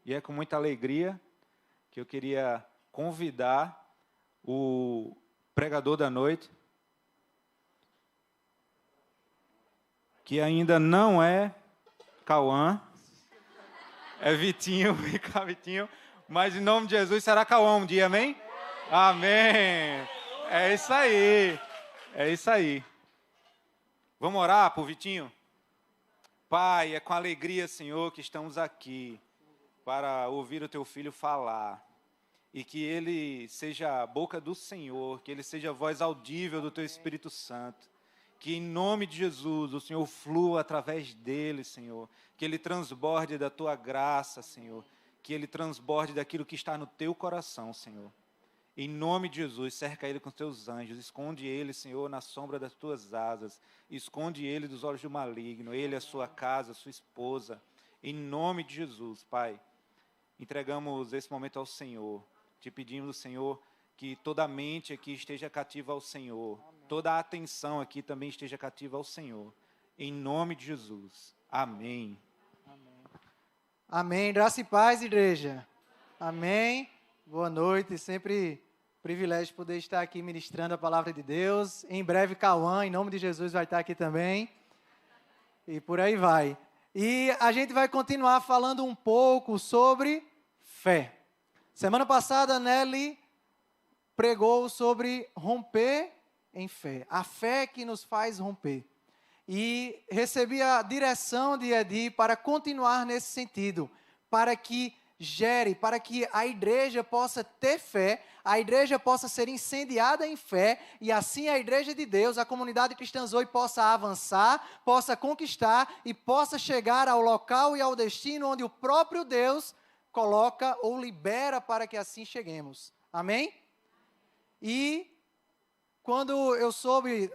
E é com muita alegria que eu queria convidar o pregador da noite, que ainda não é Cauã, é Vitinho, vem cá, Vitinho, mas em nome de Jesus será Cauã um dia, amém? Amém! É isso aí, é isso aí. Vamos orar por Vitinho? Pai, é com alegria, Senhor, que estamos aqui para ouvir o Teu Filho falar. E que ele seja a boca do Senhor, que ele seja a voz audível do Teu Espírito Santo. Que em nome de Jesus o Senhor flua através dele, Senhor. Que ele transborde da Tua graça, Senhor. Que ele transborde daquilo que está no Teu coração, Senhor. Em nome de Jesus, cerca ele com os Teus anjos. Esconde ele, Senhor, na sombra das Tuas asas. Esconde ele dos olhos do maligno. Ele, a sua casa, a sua esposa. Em nome de Jesus, Pai. Entregamos esse momento ao Senhor. Te pedimos, Senhor, que toda a mente aqui esteja cativa ao Senhor. Amém. Toda a atenção aqui também esteja cativa ao Senhor. Em nome de Jesus. Amém. Amém. Amém. Graça e paz, igreja. Amém. Boa noite. Sempre privilégio poder estar aqui ministrando a palavra de Deus. Em breve, Cauã, em nome de Jesus, vai estar aqui também. E por aí vai. E a gente vai continuar falando um pouco sobre fé. Semana passada, Nelly pregou sobre romper em fé. A fé que nos faz romper. E recebi a direção de Edi para continuar nesse sentido. Para que gere, para que a igreja possa ter fé, a igreja possa ser incendiada em fé, e assim a igreja de Deus, a comunidade cristã Zoe, possa avançar, possa conquistar e possa chegar ao local e ao destino onde o próprio Deus coloca ou libera para que assim cheguemos. Amém? E quando eu soube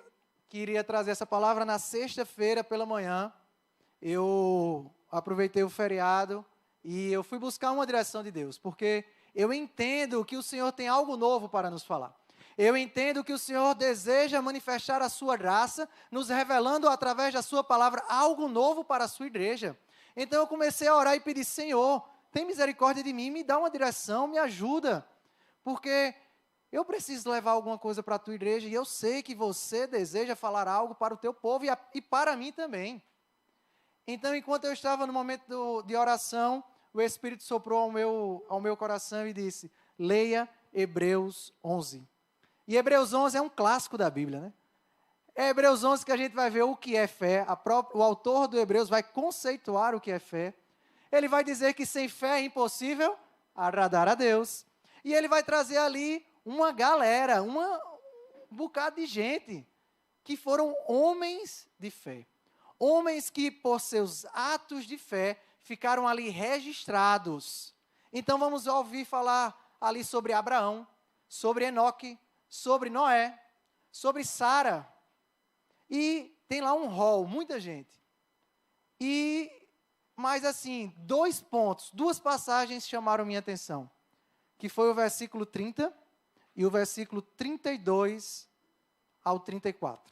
que iria trazer essa palavra na sexta-feira pela manhã, eu aproveitei o feriado e eu fui buscar uma direção de Deus, porque eu entendo que o Senhor tem algo novo para nos falar. Eu entendo que o Senhor deseja manifestar a sua graça, nos revelando através da sua palavra algo novo para a sua igreja. Então eu comecei a orar e pedir: Senhor, tem misericórdia de mim, me dá uma direção, me ajuda, porque eu preciso levar alguma coisa para a tua igreja e eu sei que você deseja falar algo para o teu povo e para mim também. Então, enquanto eu estava no momento de oração, o Espírito soprou ao meu coração e disse: leia Hebreus 11. E Hebreus 11 é um clássico da Bíblia, né? É Hebreus 11 que a gente vai ver o que é fé. O autor do Hebreus vai conceituar o que é fé. Ele vai dizer que sem fé é impossível agradar a Deus. E ele vai trazer ali uma galera, um bocado de gente que foram homens de fé. Homens que, por seus atos de fé, ficaram ali registrados. Então, vamos ouvir falar ali sobre Abraão, sobre Enoque, sobre Noé, sobre Sara. E tem lá um rol, muita gente. Mas assim, 2 pontos, 2 passagens chamaram minha atenção. Que foi o versículo 30 e o versículo 32 ao 34.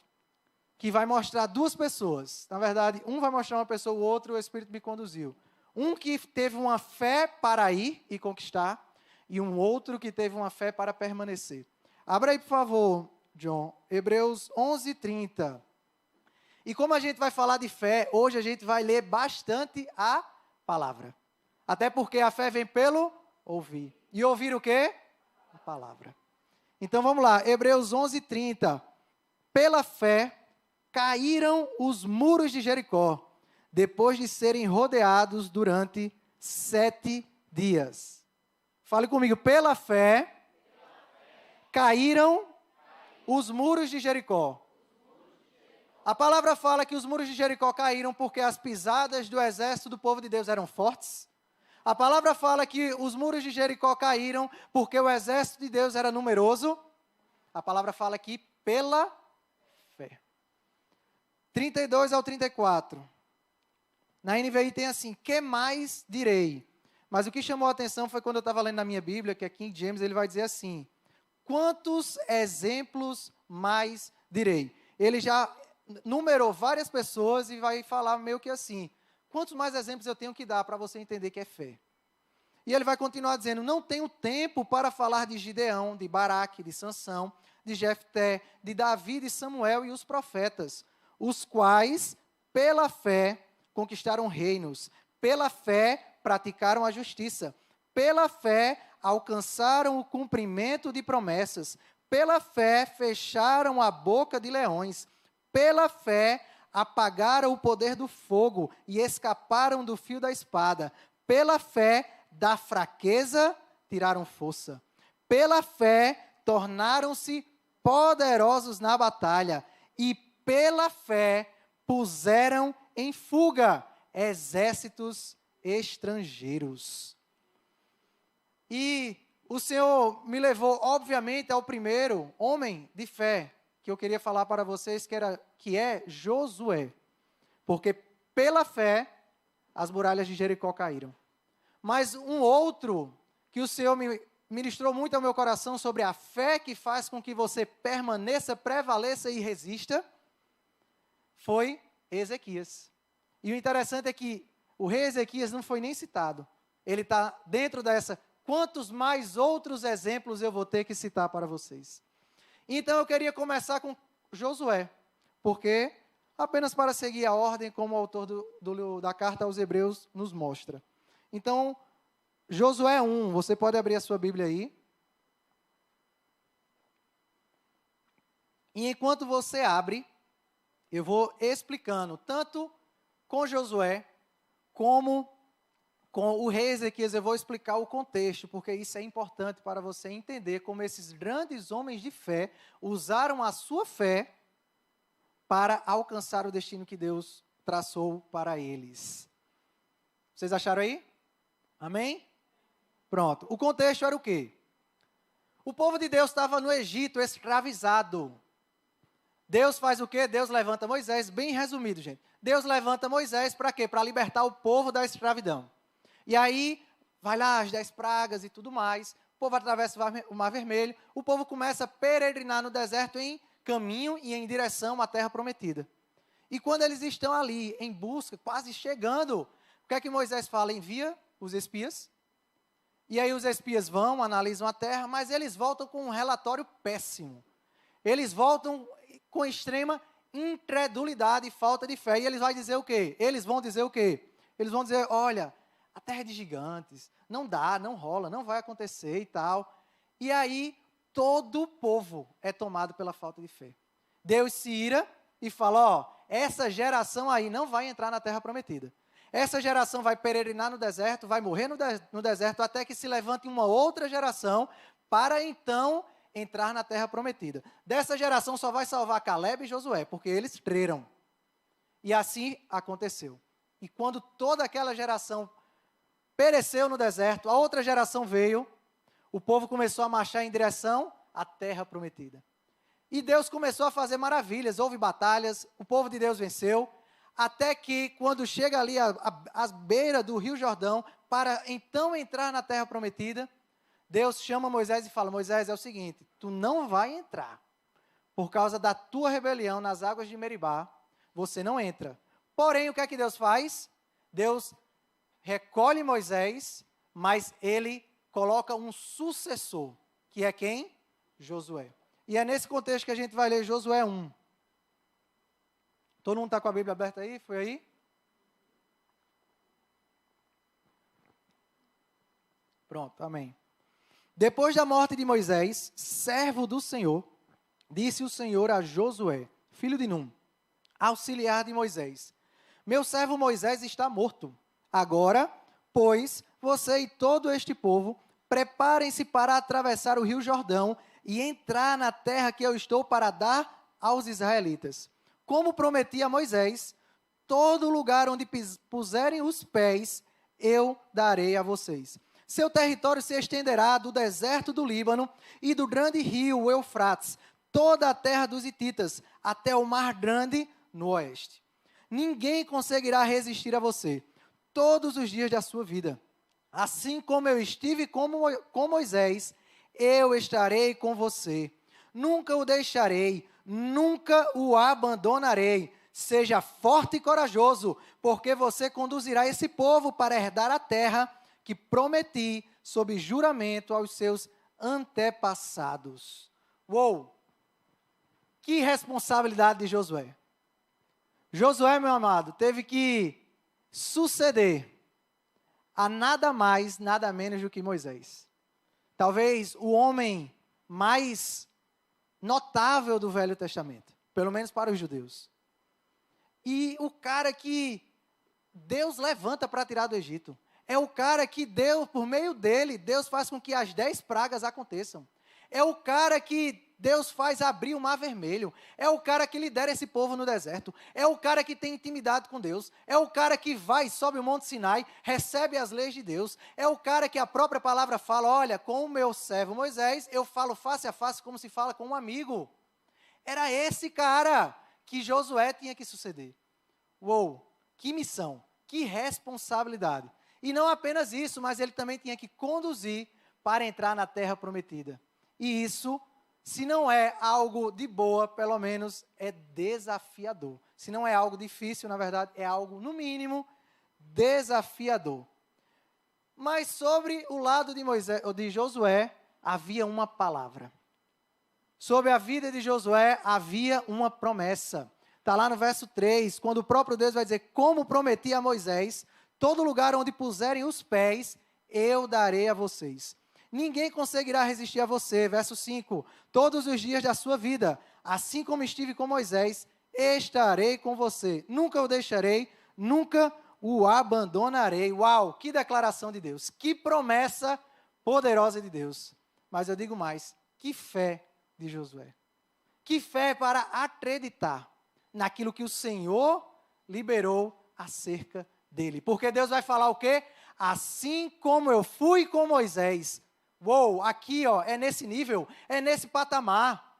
Que vai mostrar 2 pessoas. Na verdade, um vai mostrar uma pessoa, o outro o Espírito me conduziu. Um que teve uma fé para ir e conquistar, e um outro que teve uma fé para permanecer. Abra aí, por favor, John, Hebreus 11, 30. E como a gente vai falar de fé, hoje a gente vai ler bastante a palavra. Até porque a fé vem pelo ouvir. E ouvir o quê? A palavra. Então vamos lá, Hebreus 11, 30. Pela fé caíram os muros de Jericó, depois de serem rodeados durante 7 dias. Fale comigo, pela fé, caíram os muros de Jericó. A palavra fala que os muros de Jericó caíram porque as pisadas do exército do povo de Deus eram fortes. A palavra fala que os muros de Jericó caíram porque o exército de Deus era numeroso. A palavra fala aqui pela fé. 32 ao 34. Na NVI tem assim: que mais direi? Mas o que chamou a atenção foi quando eu estava lendo na minha Bíblia, que é King James, ele vai dizer assim: quantos exemplos mais direi? Ele já numerou várias pessoas e vai falar meio que assim: quantos mais exemplos eu tenho que dar para você entender que é fé? E ele vai continuar dizendo, não tenho tempo para falar de Gideão, de Baraque, de Sansão, de Jefté, de Davi, de Samuel e os profetas, os quais, pela fé, conquistaram reinos, pela fé, praticaram a justiça, pela fé, alcançaram o cumprimento de promessas, pela fé, fecharam a boca de leões, pela fé, apagaram o poder do fogo e escaparam do fio da espada, pela fé, da fraqueza, tiraram força, pela fé, tornaram-se poderosos na batalha, e pela fé, puseram em fuga exércitos estrangeiros. E o Senhor me levou, obviamente, ao primeiro homem de fé que eu queria falar para vocês, que é Josué. Porque pela fé, as muralhas de Jericó caíram. Mas um outro que o Senhor me ministrou muito ao meu coração sobre a fé que faz com que você permaneça, prevaleça e resista, foi Ezequias. E o interessante é que o rei Ezequias não foi nem citado. Ele está dentro dessa. Quantos mais outros exemplos eu vou ter que citar para vocês? Então eu queria começar com Josué, porque apenas para seguir a ordem como o autor da carta aos Hebreus nos mostra. Então, Josué 1, você pode abrir a sua Bíblia aí. E enquanto você abre, eu vou explicando, tanto com Josué, como com o rei Ezequias, eu vou explicar o contexto, porque isso é importante para você entender como esses grandes homens de fé usaram a sua fé para alcançar o destino que Deus traçou para eles. Vocês acharam aí? Amém? Pronto. O contexto era o quê? O povo de Deus estava no Egito, escravizado. Deus faz o quê? Deus levanta Moisés, bem resumido, gente. Deus levanta Moisés para quê? Para libertar o povo da escravidão. E aí, vai lá as 10 pragas e tudo mais, o povo atravessa o Mar Vermelho, o povo começa a peregrinar no deserto em caminho e em direção à terra prometida. E quando eles estão ali em busca, quase chegando, o que é que Moisés fala? Envia os espias. E aí os espias vão, analisam a terra, mas eles voltam com um relatório péssimo. Eles voltam com extrema incredulidade e falta de fé. E eles vão dizer o quê? Eles vão dizer o quê? Eles vão dizer, olha, a terra é de gigantes, não dá, não rola, não vai acontecer e tal. E aí, todo o povo é tomado pela falta de fé. Deus se ira e fala, ó, essa geração aí não vai entrar na terra prometida. Essa geração vai peregrinar no deserto, vai morrer no deserto, até que se levante uma outra geração para então entrar na terra prometida. Dessa geração só vai salvar Caleb e Josué, porque eles creram. E assim aconteceu. E quando toda aquela geração pereceu no deserto, a outra geração veio, o povo começou a marchar em direção à terra prometida. E Deus começou a fazer maravilhas, houve batalhas, o povo de Deus venceu, até que quando chega ali à beira do Rio Jordão, para então entrar na terra prometida, Deus chama Moisés e fala, Moisés, é o seguinte, tu não vai entrar, por causa da tua rebelião nas águas de Meribá, você não entra. Porém, o que é que Deus faz? Deus recolhe Moisés, mas ele coloca um sucessor, que é quem? Josué. E é nesse contexto que a gente vai ler Josué 1. Todo mundo está com a Bíblia aberta aí? Foi aí? Pronto, amém. Depois da morte de Moisés, servo do Senhor, disse o Senhor a Josué, filho de Num, auxiliar de Moisés, meu servo Moisés está morto. Agora, pois, você e todo este povo, preparem-se para atravessar o rio Jordão e entrar na terra que eu estou para dar aos israelitas. Como prometi a Moisés, todo lugar onde puserem os pés, eu darei a vocês. Seu território se estenderá do deserto do Líbano e do grande rio Eufrates, toda a terra dos hititas, até o mar grande no oeste. Ninguém conseguirá resistir a você todos os dias da sua vida. Assim como eu estive com Moisés, eu estarei com você. Nunca o deixarei, nunca o abandonarei. Seja forte e corajoso, porque você conduzirá esse povo para herdar a terra que prometi sob juramento aos seus antepassados. Uou! Que responsabilidade de Josué. Josué, meu amado, teve que suceder a nada mais, nada menos do que Moisés. Talvez o homem mais notável do Velho Testamento, pelo menos para os judeus. E o cara que Deus levanta para tirar do Egito. É o cara que Deus, por meio dele, Deus faz com que as 10 pragas aconteçam. É o cara que Deus faz abrir o mar vermelho. É o cara que lidera esse povo no deserto. É o cara que tem intimidade com Deus. É o cara que vai, sobe o Monte Sinai, recebe as leis de Deus. É o cara que a própria palavra fala, olha, com o meu servo Moisés, eu falo face a face como se fala com um amigo. Era esse cara que Josué tinha que suceder. Uou, que missão, que responsabilidade. E não apenas isso, mas ele também tinha que conduzir para entrar na terra prometida. E isso, se não é algo de boa, pelo menos é desafiador. Se não é algo difícil, na verdade, é algo, no mínimo, desafiador. Mas sobre o lado de Josué, havia uma palavra. Sobre a vida de Josué, havia uma promessa. Está lá no verso 3, quando o próprio Deus vai dizer, como prometi a Moisés, todo lugar onde puserem os pés, eu darei a vocês. Ninguém conseguirá resistir a você. Verso 5, todos os dias da sua vida, assim como estive com Moisés, estarei com você. Nunca o deixarei, nunca o abandonarei. Uau, que declaração de Deus, que promessa poderosa de Deus. Mas eu digo mais, que fé de Josué. Que fé para acreditar naquilo que o Senhor liberou acerca dele. Porque Deus vai falar o quê? Assim como eu fui com Moisés. Uou, aqui ó, é nesse nível, é nesse patamar.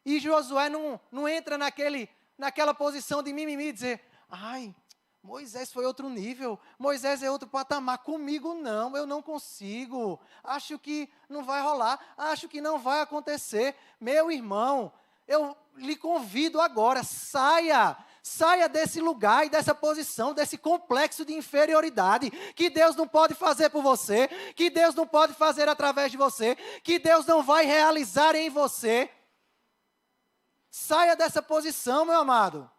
E Josué não entra naquela posição de mimimi, dizer, ai, Moisés foi outro nível, Moisés é outro patamar, comigo não, eu não consigo, acho que não vai rolar, acho que não vai acontecer. Meu irmão, eu lhe convido agora, saia desse lugar e dessa posição, desse complexo de inferioridade, que Deus não pode fazer por você, que Deus não pode fazer através de você, que Deus não vai realizar em você. Saia dessa posição, meu amado.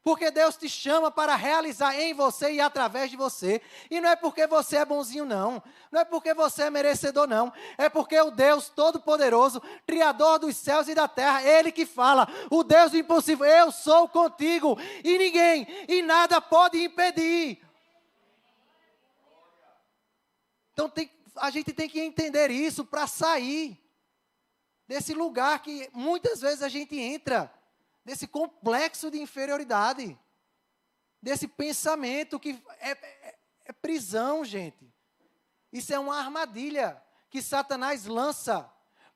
Porque Deus te chama para realizar em você e através de você. E não é porque você é bonzinho, não. Não é porque você é merecedor, não. É porque o Deus Todo-Poderoso, Criador dos céus e da terra, Ele que fala, o Deus do impossível, eu sou contigo. E ninguém e nada pode impedir. Então a gente tem que entender isso para sair desse lugar que muitas vezes a gente entra. Desse complexo de inferioridade, desse pensamento que é prisão, gente. Isso é uma armadilha que Satanás lança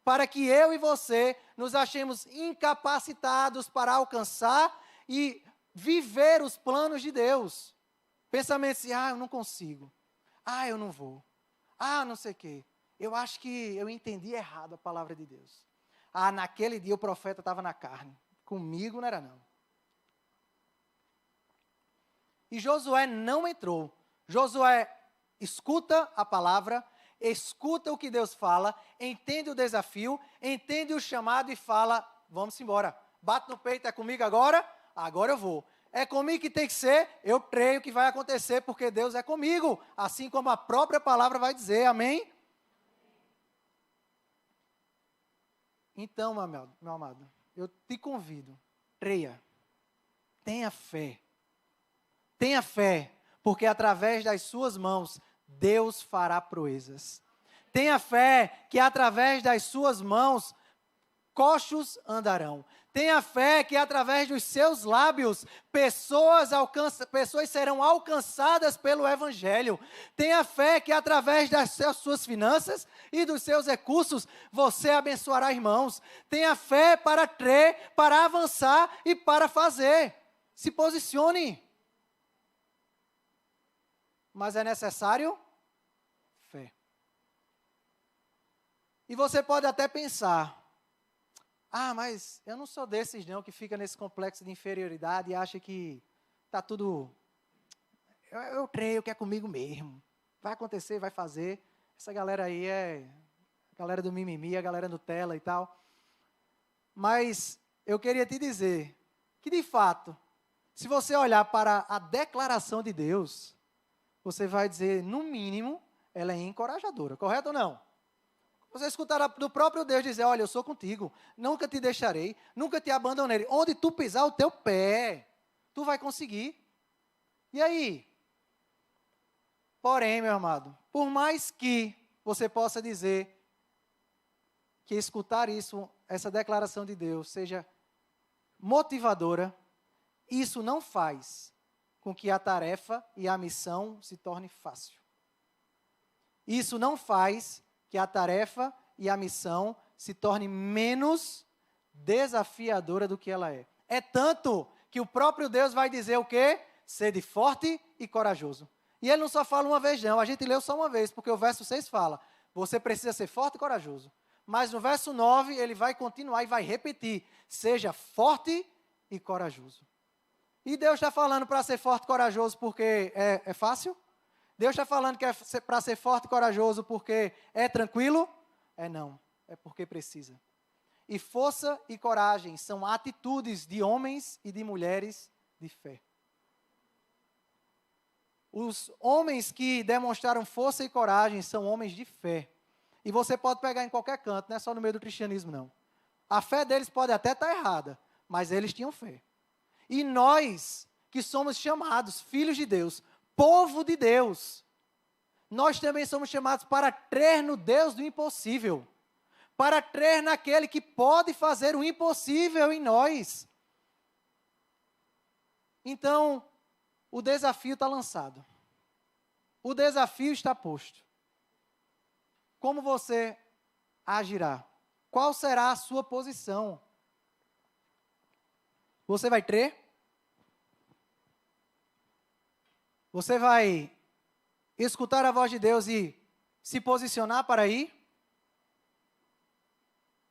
para que eu e você nos achemos incapacitados para alcançar e viver os planos de Deus. Pensamentos assim, eu não consigo, eu não vou, não sei o quê. Eu acho que eu entendi errado a palavra de Deus. Naquele dia o profeta estava na carne. Comigo não era não. E Josué não entrou. Josué escuta a palavra, escuta o que Deus fala, entende o desafio, entende o chamado e fala, vamos embora. Bate no peito, é comigo agora? Agora eu vou. É comigo que tem que ser, eu creio que vai acontecer, porque Deus é comigo. Assim como a própria palavra vai dizer, amém? Então, meu amado, eu te convido, creia, tenha fé, porque através das suas mãos, Deus fará proezas. Tenha fé que através das suas mãos, coxos andarão. Tenha fé que através dos seus lábios, pessoas serão alcançadas pelo Evangelho. Tenha fé que através das suas finanças e dos seus recursos, você abençoará irmãos. Tenha fé para crer, para avançar e para fazer. Se posicione. Mas é necessário fé. E você pode até pensar, mas eu não sou desses não, que fica nesse complexo de inferioridade e acha que está tudo... Eu creio que é comigo mesmo. vai acontecer, vai fazer. Essa galera aí é a galera do mimimi, a galera Nutella e tal. Mas eu queria te dizer que, de fato, se você olhar para a declaração de Deus, você vai dizer, no mínimo, ela é encorajadora, correto ou não? Você escutará do próprio Deus dizer, olha, eu sou contigo, nunca te deixarei, nunca te abandonarei. Onde tu pisar o teu pé, tu vai conseguir. E aí? Porém, meu amado, por mais que você possa dizer que escutar isso, essa declaração de Deus, seja motivadora, isso não faz com que a tarefa e a missão se torne fácil. Isso não faz que a tarefa e a missão se torne menos desafiadora do que ela é. É tanto que o próprio Deus vai dizer o quê? Sede forte e corajoso. E ele não só fala uma vez não, a gente leu só uma vez, porque o verso 6 fala, você precisa ser forte e corajoso. Mas no verso 9 ele vai continuar e vai repetir, seja forte e corajoso. E Deus está falando para ser forte e corajoso porque é fácil? Deus está falando que é para ser forte e corajoso porque é tranquilo? Não, é porque precisa. E força e coragem são atitudes de homens e de mulheres de fé. Os homens que demonstraram força e coragem são homens de fé. E você pode pegar em qualquer canto, não é só no meio do cristianismo, não. A fé deles pode até estar errada, mas eles tinham fé. E nós, que somos chamados filhos de Deus, povo de Deus, nós também somos chamados para crer no Deus do impossível, para crer naquele que pode fazer o impossível em nós. Então, o desafio está lançado. O desafio está posto. Como você agirá? Qual será a sua posição? Você vai crer? Você vai escutar a voz de Deus e se posicionar para ir?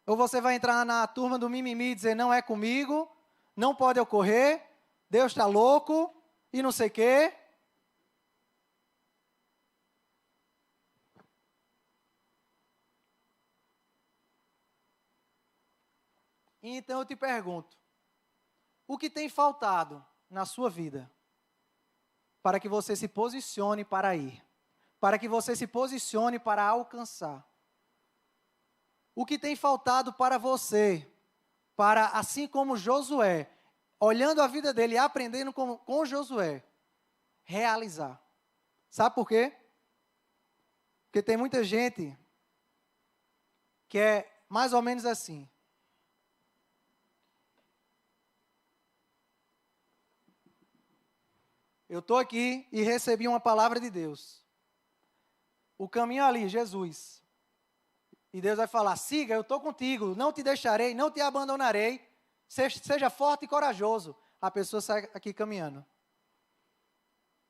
Ou você vai entrar na turma do mimimi e dizer, não é comigo, não pode ocorrer, Deus está louco e não sei o quê? Então eu te pergunto, o que tem faltado na sua vida para que você se posicione para ir? Para que você se posicione para alcançar? O que tem faltado para você, para, assim como Josué, olhando a vida dele e aprendendo com Josué, realizar? Sabe por quê? Porque tem muita gente que é mais ou menos assim. Eu estou aqui e recebi uma palavra de Deus. O caminho é ali, Jesus. E Deus vai falar, siga, eu estou contigo, não te deixarei, não te abandonarei. Seja forte e corajoso. A pessoa sai aqui caminhando.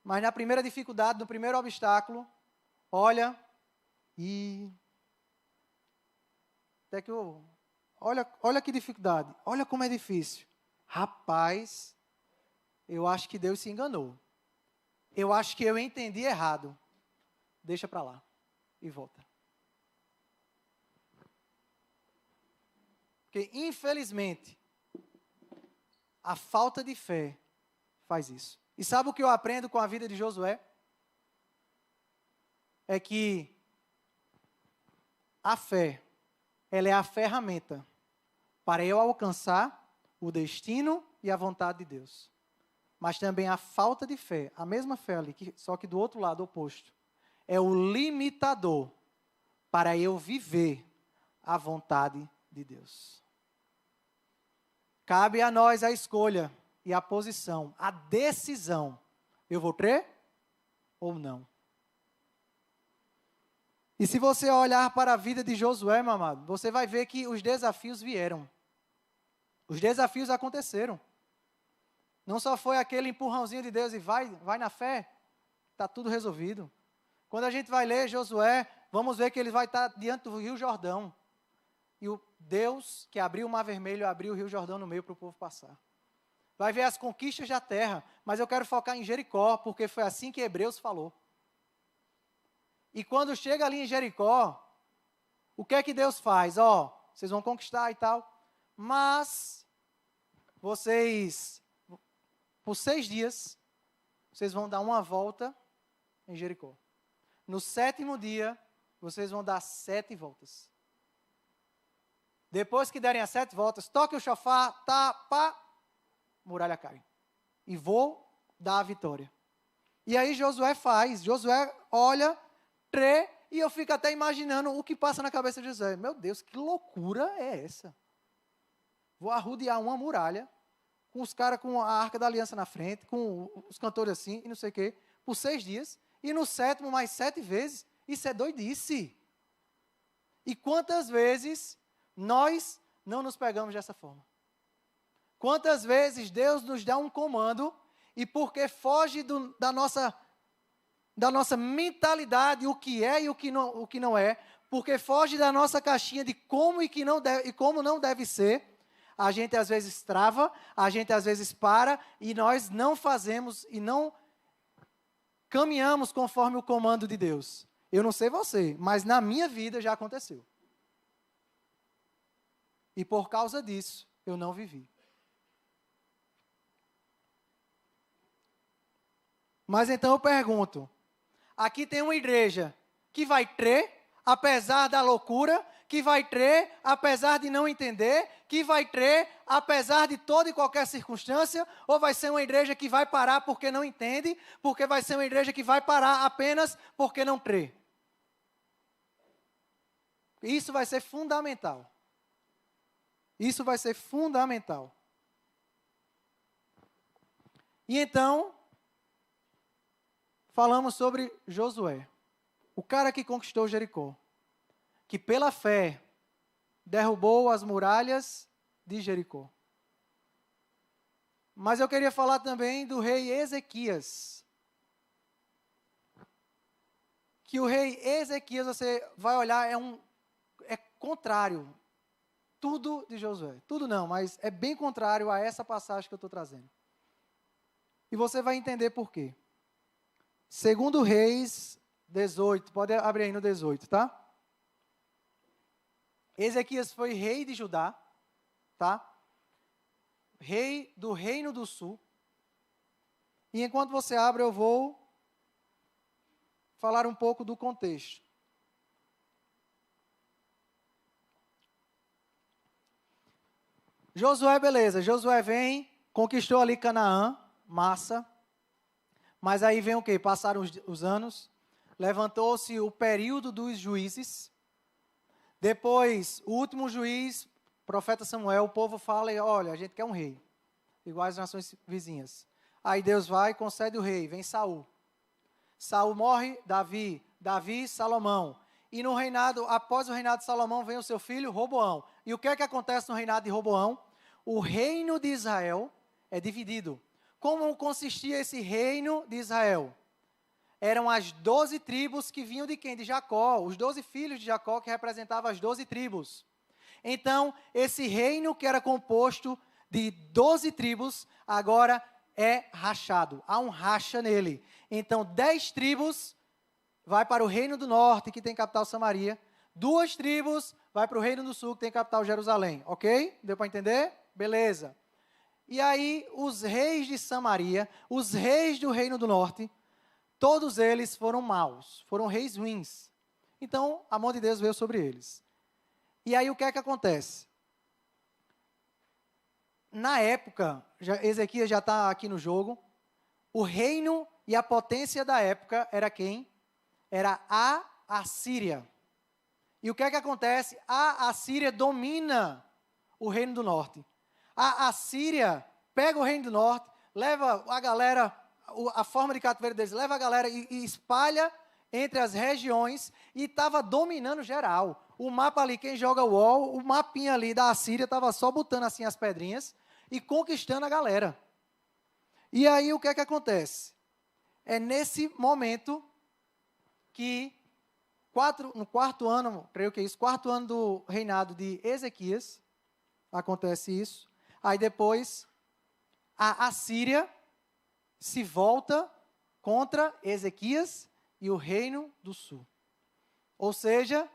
Mas na primeira dificuldade, no primeiro obstáculo, olha e... Até que olha que dificuldade, olha como é difícil. Rapaz, eu acho que Deus se enganou. Eu acho que eu entendi errado. Deixa para lá e volta. Porque, infelizmente, a falta de fé faz isso. E sabe o que eu aprendo com a vida de Josué? É que a fé, ela é a ferramenta para eu alcançar o destino e a vontade de Deus. Mas também a falta de fé, a mesma fé ali, só que do outro lado oposto, é o limitador para eu viver a vontade de Deus. Cabe a nós a escolha e a posição, a decisão. Eu vou crer ou não? E se você olhar para a vida de Josué, meu amado, você vai ver que os desafios vieram. Os desafios aconteceram. Não só foi aquele empurrãozinho de Deus e vai na fé, está tudo resolvido. Quando a gente vai ler Josué, vamos ver que ele vai estar diante do Rio Jordão. E o Deus que abriu o Mar Vermelho, abriu o Rio Jordão no meio para o povo passar. Vai ver as conquistas da terra, mas eu quero focar em Jericó, porque foi assim que Hebreus falou. E quando chega ali em Jericó, o que é que Deus faz? Vocês vão conquistar e tal, mas vocês, por 6 dias, vocês vão dar uma volta em Jericó. No 7º dia, vocês vão dar 7 voltas. Depois que derem as 7 voltas, toque o chofar, muralha cai. E vou dar a vitória. E aí Josué olha, crê, e eu fico até imaginando o que passa na cabeça de Josué. Meu Deus, que loucura é essa? Vou arrodear uma muralha, com os caras com a Arca da Aliança na frente, com os cantores assim, e não sei o quê, por 6 dias, e no 7º mais 7 vezes. Isso é doidice. E quantas vezes nós não nos pegamos dessa forma? Quantas vezes Deus nos dá um comando e porque foge da nossa mentalidade, o que é e o que não é, porque foge da nossa caixinha de como e como não deve ser, a gente às vezes trava, a gente às vezes para e nós não fazemos e não caminhamos conforme o comando de Deus. Eu não sei você, mas na minha vida já aconteceu. E por causa disso, eu não vivi. Mas então eu pergunto, aqui tem uma igreja que vai crer, apesar da loucura, que vai crer, apesar de não entender, que vai crer, apesar de toda e qualquer circunstância, ou vai ser uma igreja que vai parar porque não entende, porque vai ser uma igreja que vai parar apenas porque não crê. Isso vai ser fundamental. Isso vai ser fundamental. E então, falamos sobre Josué, o cara que conquistou Jericó, que pela fé derrubou as muralhas de Jericó. Mas eu queria falar também do rei Ezequias. Que o rei Ezequias, você vai olhar, é contrário. Tudo de Josué. Tudo não, mas é bem contrário a essa passagem que eu estou trazendo. E você vai entender por quê. Segundo Reis 18, pode abrir aí no 18, tá? Ezequias foi rei de Judá, tá? Rei do Reino do Sul. E enquanto você abre, eu vou falar um pouco do contexto. Josué, beleza. Josué vem, conquistou ali Canaã, massa. Mas aí vem o quê? Passaram os anos, levantou-se o período dos juízes. Depois, o último juiz, profeta Samuel, o povo fala, olha, a gente quer um rei, igual as nações vizinhas. Aí Deus vai e concede o rei, vem Saul. Saul morre, Davi, Salomão. E no reinado, após o reinado de Salomão, vem o seu filho, Roboão. E o que é que acontece no reinado de Roboão? O reino de Israel é dividido. Como consistia esse reino de Israel? Eram as 12 tribos que vinham de quem? De Jacó, os 12 filhos de Jacó que representavam as 12 tribos. Então, esse reino que era composto de 12 tribos, agora é rachado. Há um racha nele. Então, 10 tribos vai para o reino do norte, que tem capital Samaria. 2 tribos vai para o reino do sul, que tem capital Jerusalém. Ok? Deu para entender? Beleza. E aí, os reis de Samaria, os reis do reino do norte, todos eles foram maus, foram reis ruins. Então, a mão de Deus veio sobre eles. E aí, o que é que acontece? Na época, Ezequias já está aqui no jogo, o reino e a potência da época era quem? Era a Assíria. E o que é que acontece? A Assíria domina o reino do norte. A Assíria pega o reino do norte, leva a galera, a forma de cativeiro deles, leva a galera e espalha entre as regiões e estava dominando geral. O mapa ali, quem joga o UOL, o mapinha ali da Assíria estava só botando assim as pedrinhas e conquistando a galera. E aí o que é que acontece? É nesse momento que no quarto ano, creio que é isso, quarto ano do reinado de Ezequias, acontece isso. Aí depois, a Assíria se volta contra Ezequias e o reino do sul. Ou seja,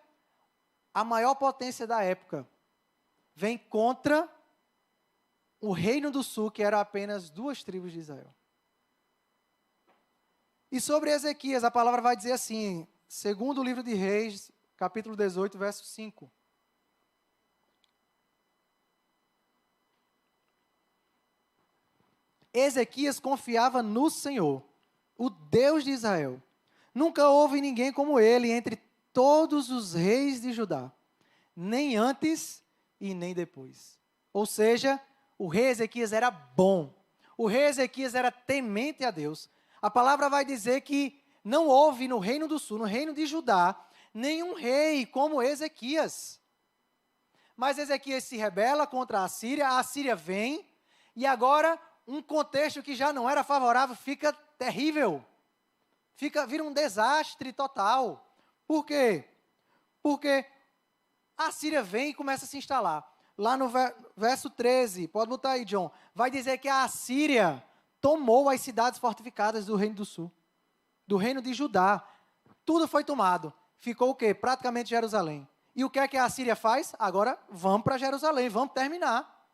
a maior potência da época vem contra o reino do sul, que era apenas 2 tribos de Israel. E sobre Ezequias, a palavra vai dizer assim, segundo o livro de Reis, capítulo 18, verso 5. Ezequias confiava no Senhor, o Deus de Israel. Nunca houve ninguém como ele entre todos os reis de Judá, nem antes e nem depois. Ou seja, o rei Ezequias era bom. O rei Ezequias era temente a Deus. A palavra vai dizer que não houve no reino do sul, no reino de Judá, nenhum rei como Ezequias. Mas Ezequias se rebela contra a Assíria vem, e agora um contexto que já não era favorável fica terrível. Vira um desastre total. Por quê? Porque a Assíria vem e começa a se instalar. Lá no verso 13, pode botar aí, John, vai dizer que a Assíria tomou as cidades fortificadas do reino do sul, do reino de Judá. Tudo foi tomado. Ficou o quê? Praticamente Jerusalém. E o que é que a Assíria faz? Agora, vamos para Jerusalém, vamos terminar.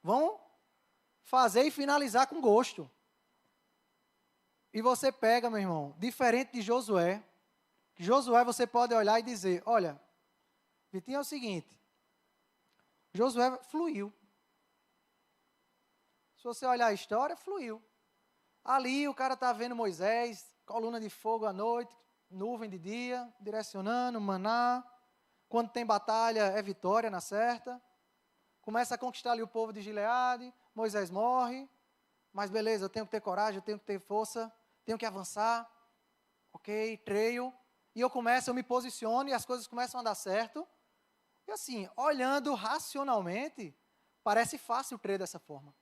Vamos fazer e finalizar com gosto. E você pega, meu irmão, diferente de Josué, você pode olhar e dizer, olha, Vitinho, é o seguinte, Josué fluiu. Se você olhar a história, fluiu. Ali o cara está vendo Moisés, coluna de fogo à noite, nuvem de dia, direcionando, maná. Quando tem batalha, é vitória na certa. Começa a conquistar ali o povo de Gileade, Moisés morre. Mas beleza, eu tenho que ter coragem, eu tenho que ter força, tenho que avançar. Ok, treino. E eu me posiciono e as coisas começam a dar certo. E assim, olhando racionalmente, parece fácil crer dessa forma.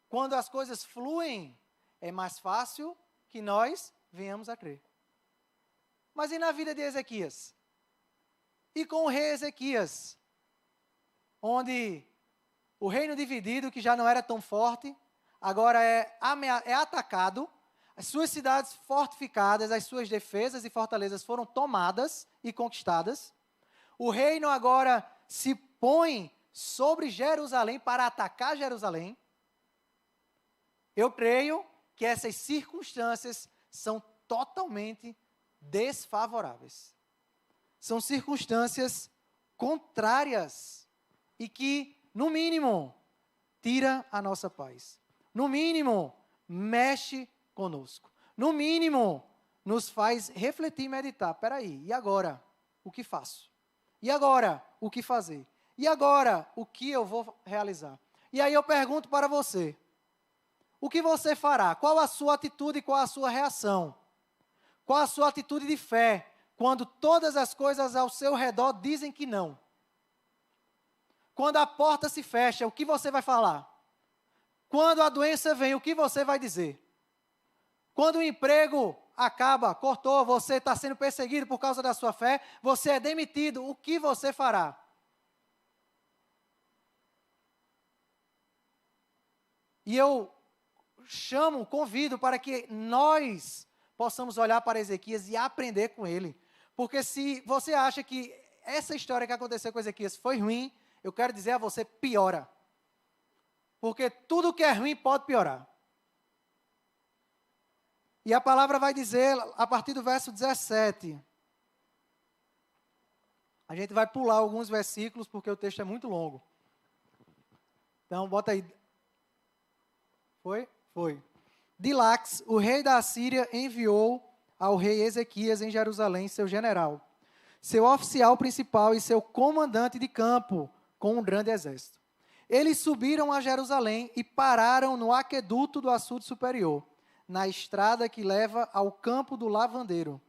Quando as coisas fluem, é mais fácil que nós venhamos a crer. Mas e na vida de Ezequias? E com o rei Ezequias? Onde o reino dividido, que já não era tão forte, agora é atacado, as suas cidades fortificadas, as suas defesas e fortalezas foram tomadas e conquistadas. O reino agora se põe sobre Jerusalém para atacar Jerusalém. Eu creio que essas circunstâncias são totalmente desfavoráveis. São circunstâncias contrárias e que, no mínimo, tira a nossa paz. No mínimo, mexe conosco. No mínimo, nos faz refletir e meditar. Espera aí, e agora? O que faço? E agora? O que fazer? E agora? O que eu vou realizar? E aí eu pergunto para você, o que você fará? Qual a sua atitude e qual a sua reação? Qual a sua atitude de fé quando todas as coisas ao seu redor dizem que não? Quando a porta se fecha, o que você vai falar? Quando a doença vem, o que você vai dizer? Quando o emprego acaba, cortou, você está sendo perseguido por causa da sua fé, você é demitido, o que você fará? E eu convido para que nós possamos olhar para Ezequias e aprender com ele. Porque se você acha que essa história que aconteceu com Ezequias foi ruim, eu quero dizer a você, piora. Porque tudo que é ruim pode piorar. E a palavra vai dizer, a partir do verso 17. A gente vai pular alguns versículos, porque o texto é muito longo. Então, bota aí. Foi? Foi. Dilax, o rei da Assíria, enviou ao rei Ezequias em Jerusalém seu general, seu oficial principal e seu comandante de campo, com um grande exército. Eles subiram a Jerusalém e pararam no aqueduto do açude superior, na estrada que leva ao campo do lavandeiro.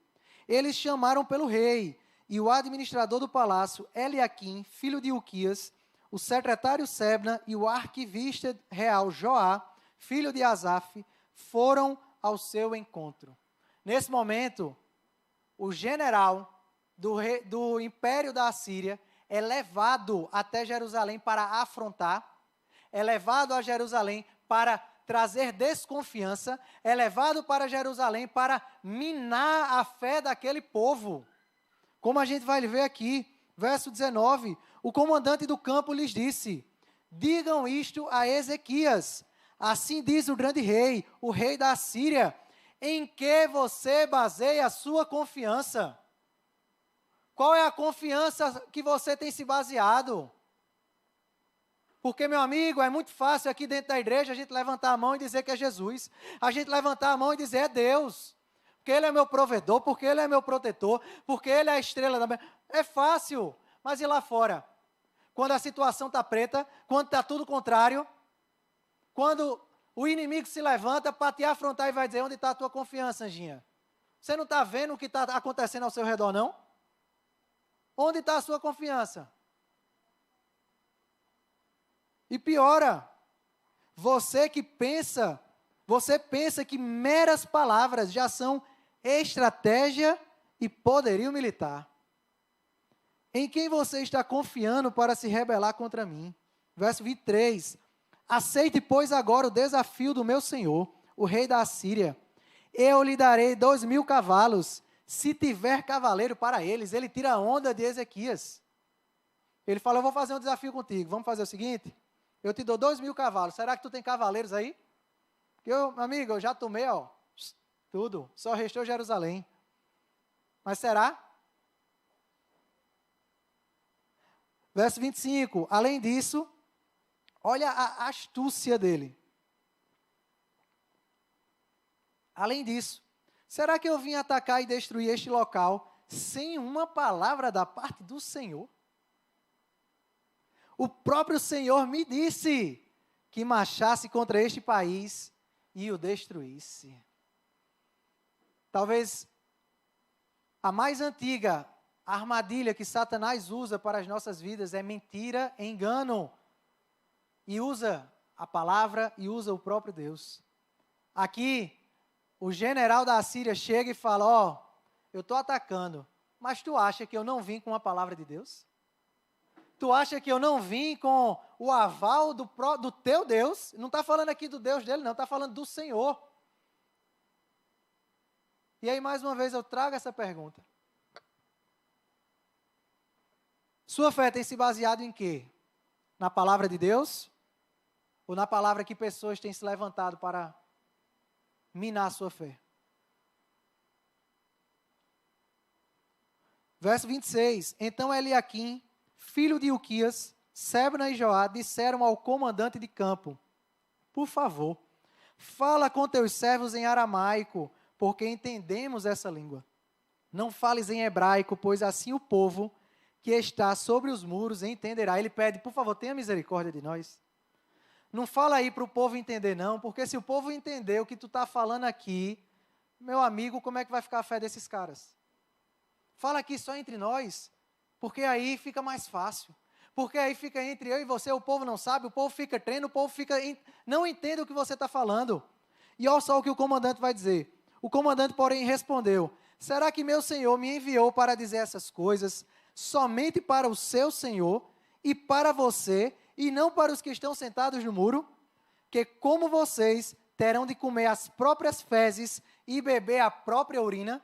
Eles chamaram pelo rei e o administrador do palácio, Eliaquim, filho de Hilquias, o secretário Sebna e o arquivista real Joá, filho de Asaf, foram ao seu encontro. Nesse momento, o general do império da Assíria é levado até Jerusalém para afrontar, é levado a Jerusalém para trazer desconfiança, é levado para Jerusalém para minar a fé daquele povo. Como a gente vai ver aqui, verso 19, o comandante do campo lhes disse: digam isto a Ezequias, assim diz o grande rei, o rei da Assíria, em que você baseia a sua confiança? Qual é a confiança que você tem se baseado? Porque, meu amigo, é muito fácil aqui dentro da igreja a gente levantar a mão e dizer que é Jesus. A gente levantar a mão e dizer é Deus. Porque Ele é meu provedor, porque Ele é meu protetor, porque Ele é a estrela da manhã. É fácil, mas e lá fora? Quando a situação está preta, quando está tudo contrário, quando o inimigo se levanta para te afrontar e vai dizer, onde está a tua confiança, Anjinha? Você não está vendo o que está acontecendo ao seu redor, não? Onde está a sua confiança? E piora, você pensa que meras palavras já são estratégia e poderio militar. Em quem você está confiando para se rebelar contra mim? Verso 23. Aceite, pois, agora o desafio do meu senhor, o rei da Assíria. Eu lhe darei 2.000 cavalos, se tiver cavaleiro para eles. Ele tira a onda de Ezequias. Ele fala, eu vou fazer um desafio contigo. Vamos fazer o seguinte? Eu te dou 2.000 cavalos. Será que tu tem cavaleiros aí? Porque eu, meu amigo, eu já tomei, tudo. Só restou Jerusalém. Mas será? Verso 25. Além disso, olha a astúcia dele. Além disso, será que eu vim atacar e destruir este local sem uma palavra da parte do Senhor? O próprio Senhor me disse que marchasse contra este país e o destruísse. Talvez a mais antiga armadilha que Satanás usa para as nossas vidas é mentira, engano. E usa a palavra e usa o próprio Deus. Aqui, o general da Assíria chega e fala, eu estou atacando, mas tu acha que eu não vim com a palavra de Deus? Tu acha que eu não vim com o aval do teu Deus? Não está falando aqui do Deus dele, não, está falando do Senhor. E aí, mais uma vez, eu trago essa pergunta. Sua fé tem se baseado em quê? Na palavra de Deus? Ou na palavra que pessoas têm se levantado para minar a sua fé? Verso 26. Então Eliaquim, filho de Ilquias, Sebna e Joá disseram ao comandante de campo, por favor, fala com teus servos em aramaico, porque entendemos essa língua. Não fales em hebraico, pois assim o povo que está sobre os muros entenderá. Ele pede, por favor, tenha misericórdia de nós. Não fala aí para o povo entender não, porque se o povo entender o que tu está falando aqui, meu amigo, como é que vai ficar a fé desses caras? Fala aqui só entre nós, porque aí fica mais fácil. Porque aí fica entre eu e você, o povo não sabe, o povo fica treinando, o povo não entende o que você está falando. E olha só o que o comandante vai dizer. O comandante, porém, respondeu, será que meu senhor me enviou para dizer essas coisas somente para o seu senhor e para você, e não para os que estão sentados no muro? Que como vocês terão de comer as próprias fezes e beber a própria urina?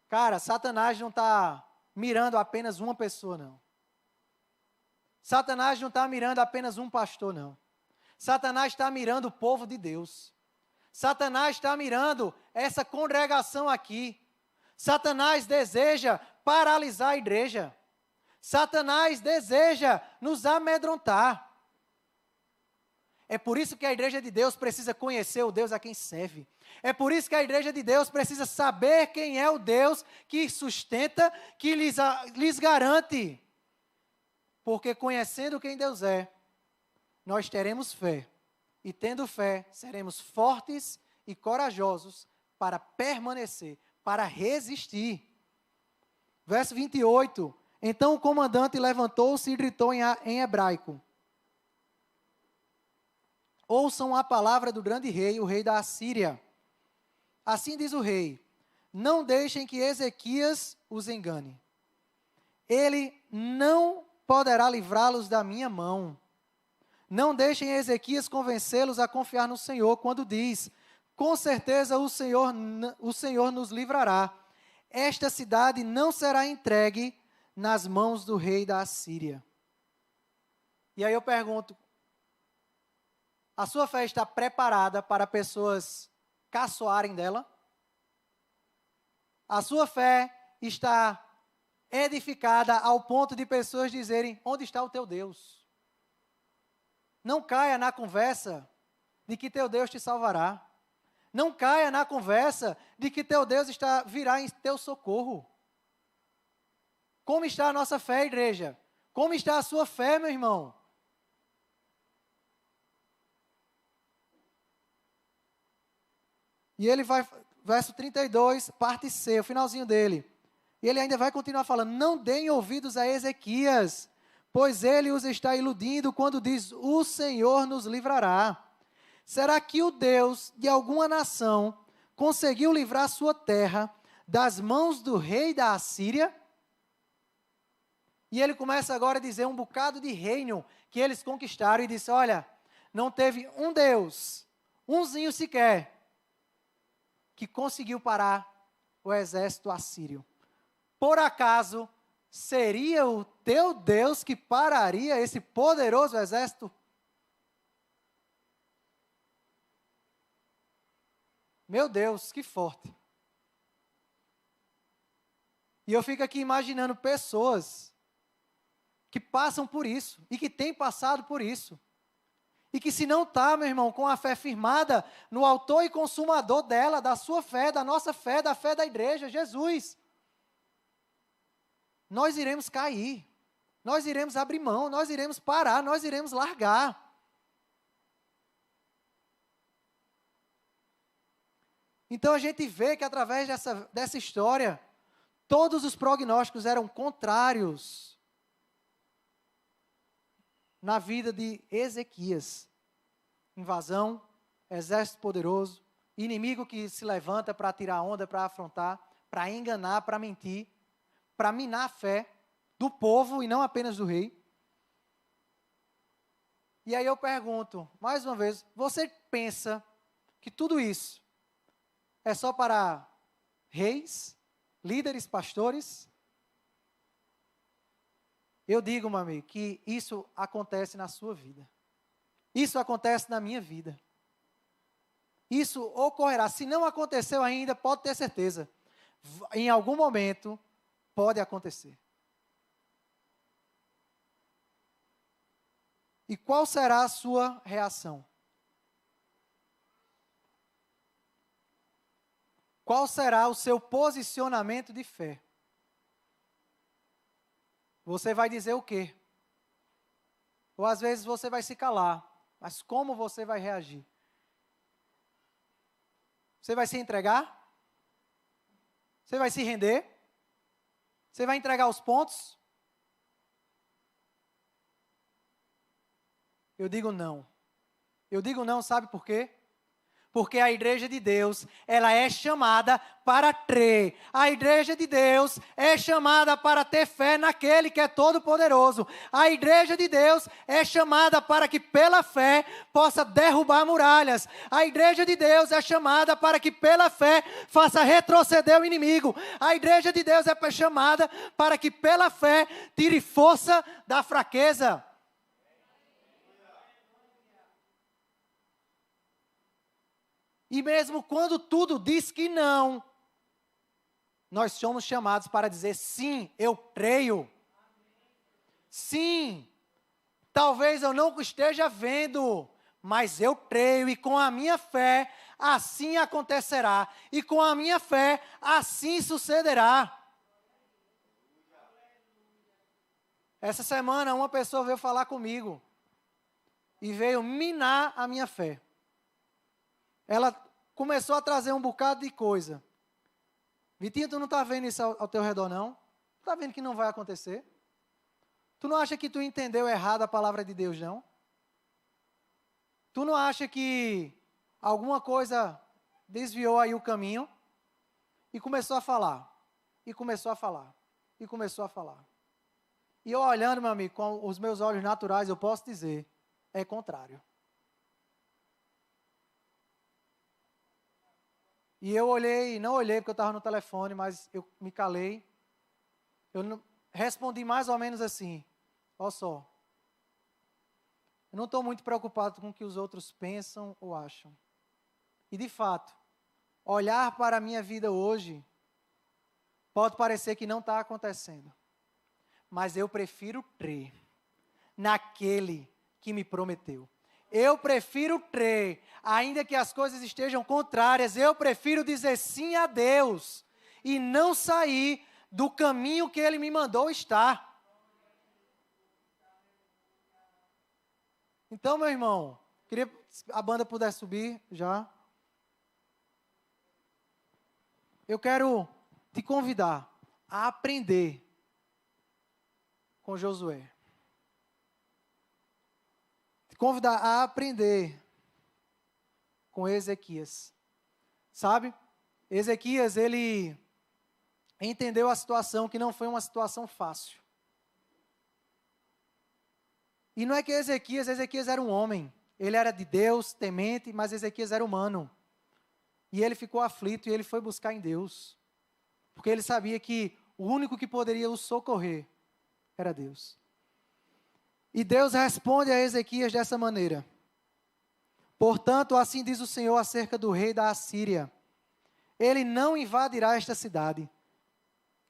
Cara, Satanás não está mirando apenas uma pessoa, não. Satanás não está mirando apenas um pastor, não. Satanás está mirando o povo de Deus. Satanás está mirando essa congregação aqui. Satanás deseja paralisar a igreja. Satanás deseja nos amedrontar. É por isso que a igreja de Deus precisa conhecer o Deus a quem serve. É por isso que a igreja de Deus precisa saber quem é o Deus que sustenta, que lhes garante. Porque conhecendo quem Deus é, nós teremos fé. E tendo fé, seremos fortes e corajosos para permanecer, para resistir. Verso 28. Então o comandante levantou-se e gritou em hebraico. Ouçam a palavra do grande rei, o rei da Assíria. Assim diz o rei, não deixem que Ezequias os engane. Ele não poderá livrá-los da minha mão. Não deixem Ezequias convencê-los a confiar no Senhor, quando diz, com certeza o Senhor nos livrará. esta cidade não será entregue nas mãos do rei da Assíria. E aí eu pergunto, a sua fé está preparada para pessoas caçoarem dela? A sua fé está edificada ao ponto de pessoas dizerem, onde está o teu Deus? Não caia na conversa de que teu Deus te salvará. Não caia na conversa de que teu Deus virá em teu socorro. Como está a nossa fé, igreja? Como está a sua fé, meu irmão? E ele vai, verso 32, parte C, o finalzinho dele. E ele ainda vai continuar falando, não deem ouvidos a Ezequias, pois ele os está iludindo quando diz, o Senhor nos livrará. Será que o Deus de alguma nação conseguiu livrar sua terra das mãos do rei da Assíria? E ele começa agora a dizer um bocado de reino que eles conquistaram e disse, olha, não teve um Deus, umzinho sequer, que conseguiu parar o exército assírio. Por acaso, seria o teu Deus que pararia esse poderoso exército? Meu Deus, que forte. E eu fico aqui imaginando pessoas que passam por isso e que têm passado por isso. E que se não está, meu irmão, com a fé firmada no autor e consumador dela, da sua fé, da nossa fé, da fé da igreja, Jesus, nós iremos cair, nós iremos abrir mão, nós iremos parar, nós iremos largar. Então a gente vê que através dessa história, todos os prognósticos eram contrários na vida de Ezequias. Invasão, exército poderoso, inimigo que se levanta para tirar onda, para afrontar, para enganar, para mentir, para minar a fé do povo e não apenas do rei. E aí eu pergunto, mais uma vez, você pensa que tudo isso é só para reis, líderes, pastores? Eu digo, meu amigo, que isso acontece na sua vida. Isso acontece na minha vida. Isso ocorrerá. Se não aconteceu ainda, pode ter certeza. Em algum momento, pode acontecer. E qual será a sua reação? Qual será o seu posicionamento de fé? Você vai dizer o quê? Ou às vezes você vai se calar, mas como você vai reagir? Você vai se entregar? Você vai se render? Você vai entregar os pontos? Eu digo não. Eu digo não, sabe por quê? Porque a igreja de Deus, ela é chamada para crer. A igreja de Deus é chamada para ter fé naquele que é todo-poderoso. A igreja de Deus é chamada para que pela fé possa derrubar muralhas. A igreja de Deus é chamada para que pela fé faça retroceder o inimigo. A igreja de Deus é chamada para que pela fé tire força da fraqueza. E mesmo quando tudo diz que não, nós somos chamados para dizer sim, eu creio. Sim, talvez eu não esteja vendo, mas eu creio e com a minha fé assim acontecerá. E com a minha fé assim sucederá. Essa semana uma pessoa veio falar comigo e veio minar a minha fé. Ela começou a trazer um bocado de coisa. Vitinho, tu não está vendo isso ao teu redor, não? Tu está vendo que não vai acontecer? Tu não acha que tu entendeu errado a palavra de Deus, não? Tu não acha que alguma coisa desviou aí o caminho? E começou a falar. E começou a falar. E começou a falar. E eu olhando, meu amigo, com os meus olhos naturais, eu posso dizer, é contrário. E eu olhei, não olhei porque eu estava no telefone, mas eu me calei. Respondi mais ou menos assim, olha só. Eu não estou muito preocupado com o que os outros pensam ou acham. E de fato, olhar para a minha vida hoje, pode parecer que não está acontecendo. Mas eu prefiro crer naquele que me prometeu. Eu prefiro crer, ainda que as coisas estejam contrárias, eu prefiro dizer sim a Deus e não sair do caminho que Ele me mandou estar. Então, meu irmão, queria que a banda pudesse subir já. Eu quero te convidar a aprender com Josué. Te convidar a aprender com Ezequias. Sabe? Ezequias, ele entendeu a situação que não foi uma situação fácil. E não é que Ezequias era um homem. Ele era de Deus, temente, mas Ezequias era humano. E ele ficou aflito e ele foi buscar em Deus. Porque ele sabia que o único que poderia o socorrer era Deus. E Deus responde a Ezequias dessa maneira. Portanto, assim diz o Senhor acerca do rei da Assíria. Ele não invadirá esta cidade.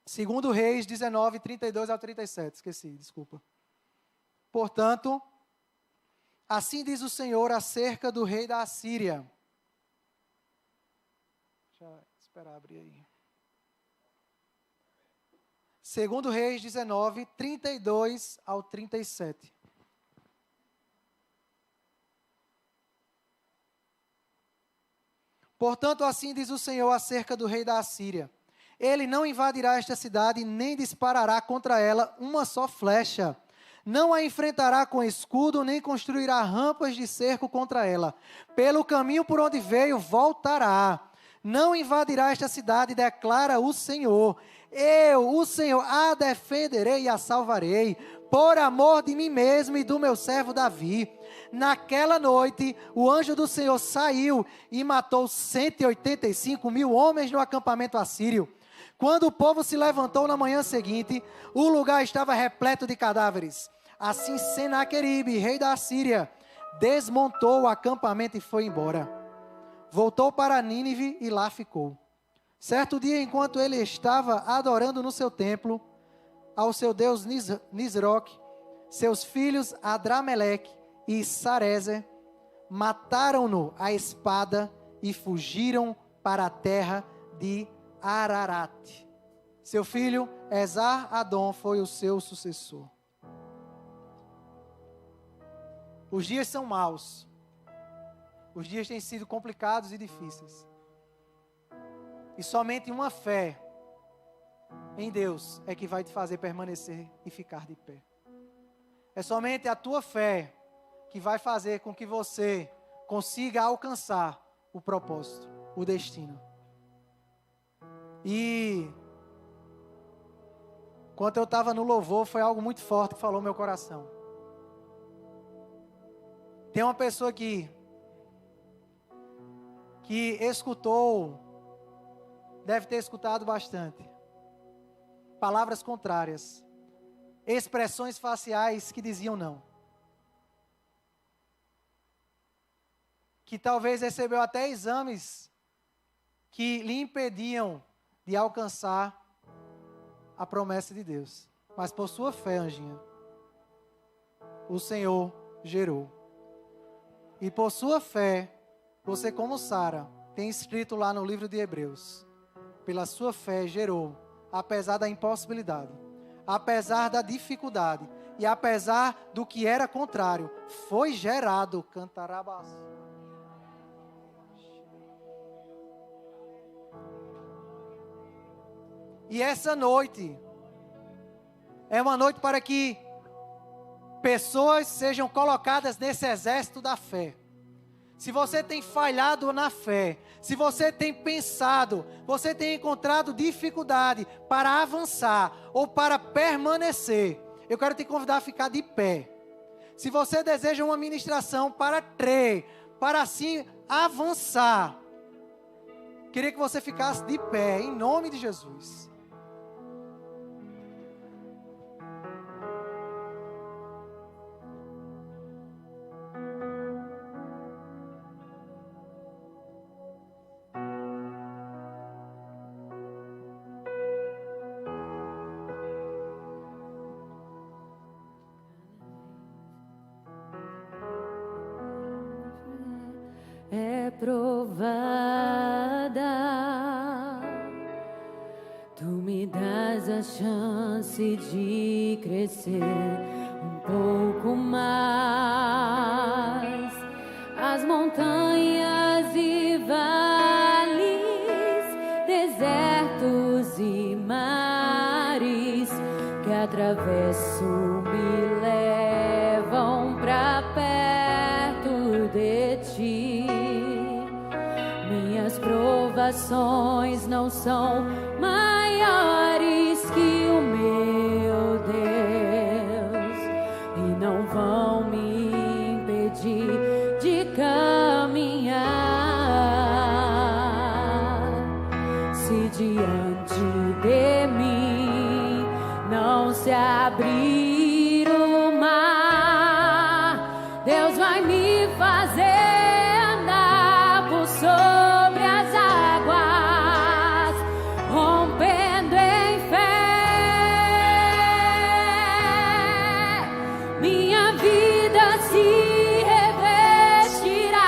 Segundo Reis 19, 32 ao 37. Esqueci, desculpa. Portanto, assim diz o Senhor acerca do rei da Assíria. Deixa eu esperar abrir aí. Segundo Reis 19, 32 ao 37. Portanto, assim diz o Senhor acerca do rei da Assíria. Ele não invadirá esta cidade, nem disparará contra ela uma só flecha. Não a enfrentará com escudo, nem construirá rampas de cerco contra ela. Pelo caminho por onde veio, voltará. Não invadirá esta cidade, declara o Senhor. Eu, o Senhor, a defenderei e a salvarei, por amor de mim mesmo e do meu servo Davi. Naquela noite, o anjo do Senhor saiu e matou 185.000 homens no acampamento assírio. Quando o povo se levantou na manhã seguinte, o lugar estava repleto de cadáveres. Assim Senaqueribe, rei da Assíria, desmontou o acampamento e foi embora. Voltou para Nínive e lá ficou. Certo dia, enquanto ele estava adorando no seu templo, ao seu deus Nisroque, seus filhos Adrameleque e Sarezer mataram-no à espada e fugiram para a terra de Ararat. Seu filho Esar-Adom foi o seu sucessor. Os dias são maus. Os dias têm sido complicados e difíceis. E somente uma fé em Deus é que vai te fazer permanecer e ficar de pé. É somente a tua fé que vai fazer com que você consiga alcançar o propósito, o destino. E enquanto eu estava no louvor, foi algo muito forte que falou no meu coração. Tem uma pessoa aqui que escutou, deve ter escutado bastante, palavras contrárias, expressões faciais que diziam não. Que talvez recebeu até exames que lhe impediam de alcançar a promessa de Deus. Mas por sua fé, Anjinha, o Senhor gerou. E por sua fé, você como Sara, tem escrito lá no livro de Hebreus, pela sua fé gerou, apesar da impossibilidade, apesar da dificuldade, e apesar do que era contrário, foi gerado, cantarabás. E essa noite é uma noite para que pessoas sejam colocadas nesse exército da fé. Se você tem falhado na fé, se você tem pensado, você tem encontrado dificuldade para avançar ou para permanecer, eu quero te convidar a ficar de pé. Se você deseja uma ministração para crer, para assim avançar, Queria que você ficasse de pé, em nome de Jesus. Provada, tu me dás a chance de crescer um pouco mais. As montanhas e vales, desertos e mares que atravesso me levam pra perto de ti. Minhas provações não são maiores que o meu Deus e não vão me impedir de caminhar. Se diante de mim não se abrir o mar, Deus vai me fazer sobre as águas, rompendo em fé. Minha vida se revestirá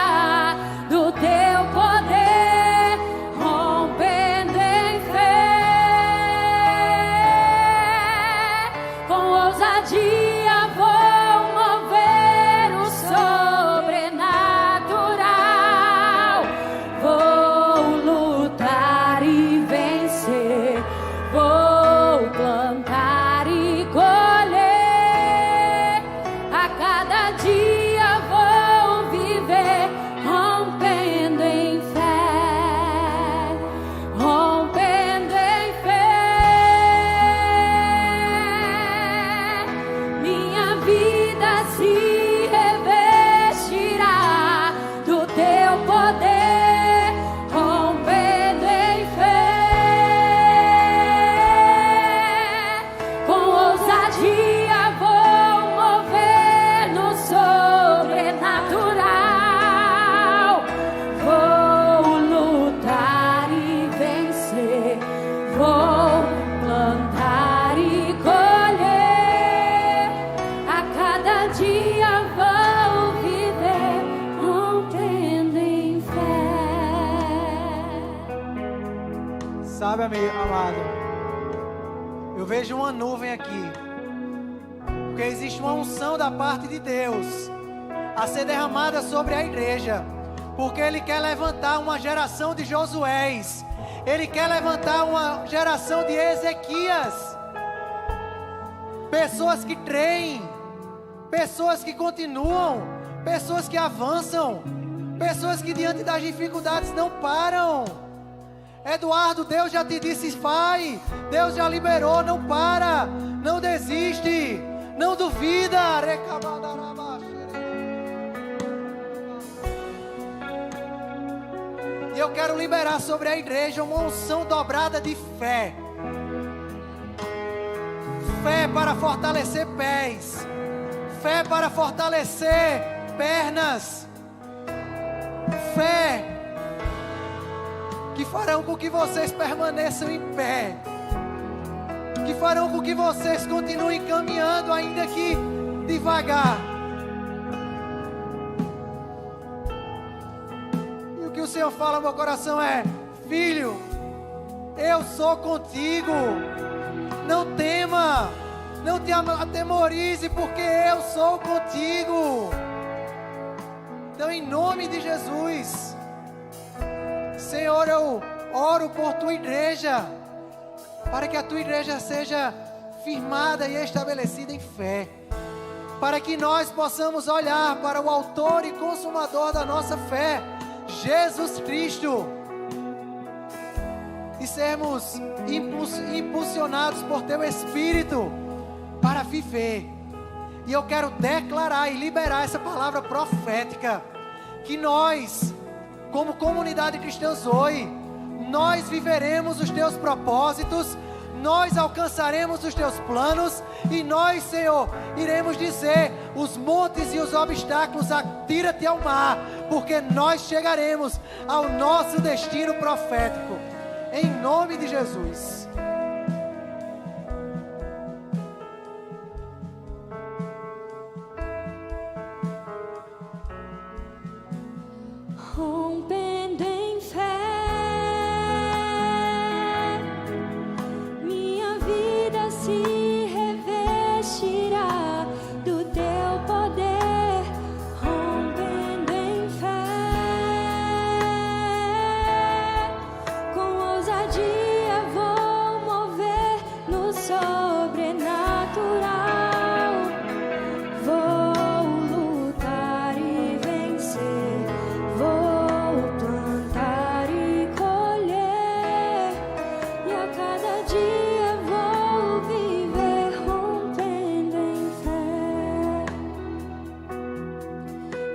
do teu poder, rompendo em fé. Com ousadia vou mover o sobrenatural. Vou lutar e vencer, vou plantar e colher. A cada dia vou viver rompendo em fé, rompendo em fé. Minha vida se revestirá do teu poder, rompendo em fé. Com ousadia vou mover no sobrenatural. Vou lutar e vencer, vou plantar e colher. A cada dia vou viver rompendo em fé. Sabe, amado, eu vejo uma nuvem aqui, porque existe uma unção da parte de Deus a ser derramada sobre a igreja, porque Ele quer levantar uma geração de Josués, Ele quer levantar uma geração de Ezequias, pessoas que creem, pessoas que continuam, pessoas que avançam, pessoas que diante das dificuldades não param. Eduardo, Deus já te disse vai, Deus já liberou, não para, não desiste, não duvida. E eu quero liberar sobre a igreja uma unção dobrada de fé. Fé para fortalecer pés, fé para fortalecer pernas, fé que farão com que vocês permaneçam em pé, que farão com que vocês continuem caminhando, ainda que devagar. E o que o Senhor fala no meu coração é: filho, eu sou contigo, não tema, não te atemorize, porque eu sou contigo. Então, em nome de Jesus, Senhor, eu oro por tua igreja, para que a tua igreja seja firmada e estabelecida em fé, para que nós possamos olhar para o autor e consumador da nossa fé, Jesus Cristo, e sermos impulsionados por teu Espírito para viver. E eu quero declarar e liberar essa palavra profética, que nós, como comunidade cristã Zoe, nós viveremos os teus propósitos, nós alcançaremos os teus planos e nós, Senhor, iremos dizer: os montes e os obstáculos atira-te ao mar, porque nós chegaremos ao nosso destino profético, em nome de Jesus. Rompendo em fé, minha vida se revestirá do teu poder. Rompendo em fé, com ousadia vou mover no sobrenatural. Vou lutar e vencer, vou plantar e colher, e a cada dia vou viver rompendo em fé.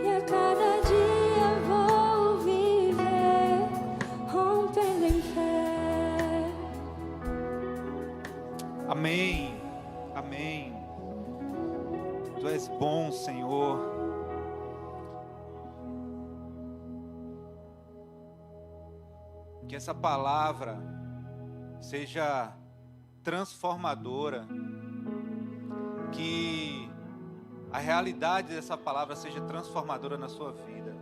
E a cada dia vou viver rompendo em fé. Amém. Amém. Tu és bom, Senhor. Que essa palavra seja transformadora. Que a realidade dessa palavra seja transformadora na sua vida.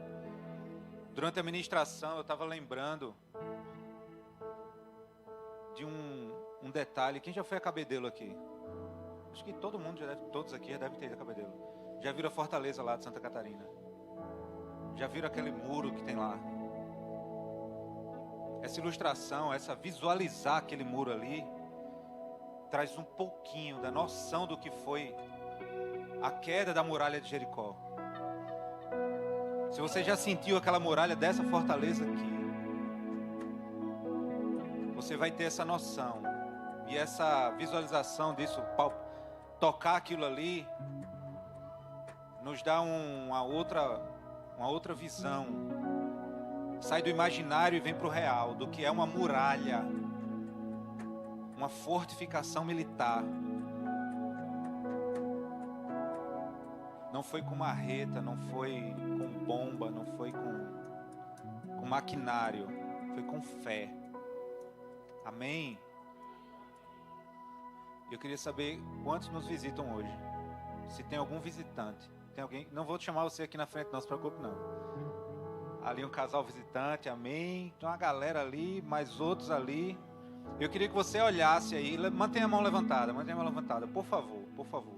Durante a ministração, eu estava lembrando de um detalhe. Quem já foi a Cabedelo aqui? Acho que todo mundo todos aqui já devem ter ido a Cabedelo. Já viram a fortaleza lá de Santa Catarina? Já viram aquele muro que tem lá? Essa ilustração, visualizar aquele muro ali, traz um pouquinho da noção do que foi a queda da muralha de Jericó. Se você já sentiu aquela muralha dessa fortaleza aqui, você vai ter essa noção. E essa visualização disso, tocar aquilo ali, nos dá uma outra visão. Sai do imaginário e vem para o real, do que é uma muralha, uma fortificação militar. Não foi com marreta, não foi com bomba, não foi com maquinário, foi com fé. Amém? Eu queria saber quantos nos visitam hoje. Se tem algum visitante. Tem alguém? Não vou chamar você aqui na frente, não se preocupe não. Ali um casal visitante, amém. Tem uma galera ali, mais outros ali. Eu queria que você olhasse aí. Mantenha a mão levantada, por favor, por favor.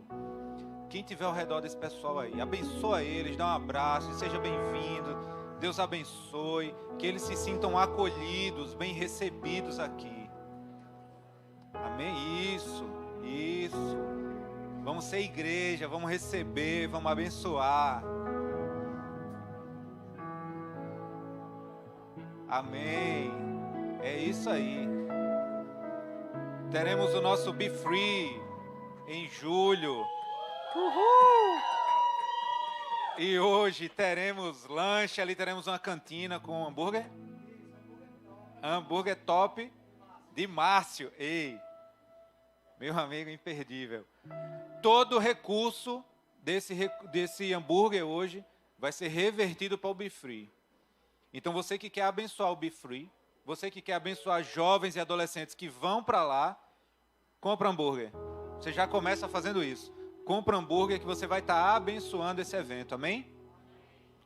Quem tiver ao redor desse pessoal aí, abençoa eles, dá um abraço, seja bem-vindo. Deus abençoe, que eles se sintam acolhidos, bem recebidos aqui. Amém? Isso. Vamos ser igreja, vamos receber, vamos abençoar. Amém. É isso aí. Teremos o nosso Be Free em julho. Uhul! E hoje teremos lanche, ali teremos uma cantina com hambúrguer. Hambúrguer top de Márcio. Ei, meu amigo imperdível. Todo o recurso desse hambúrguer hoje vai ser revertido para o Be Free. Então você que quer abençoar o Be Free, você que quer abençoar jovens e adolescentes que vão para lá, compra hambúrguer. Você já começa fazendo isso. Compra hambúrguer que você vai estar abençoando esse evento, amém?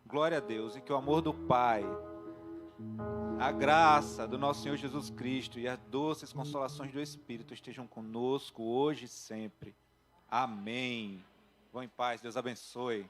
Glória a Deus. E que o amor do Pai, a graça do nosso Senhor Jesus Cristo e as doces consolações do Espírito estejam conosco hoje e sempre. Amém. Vão em paz, Deus abençoe.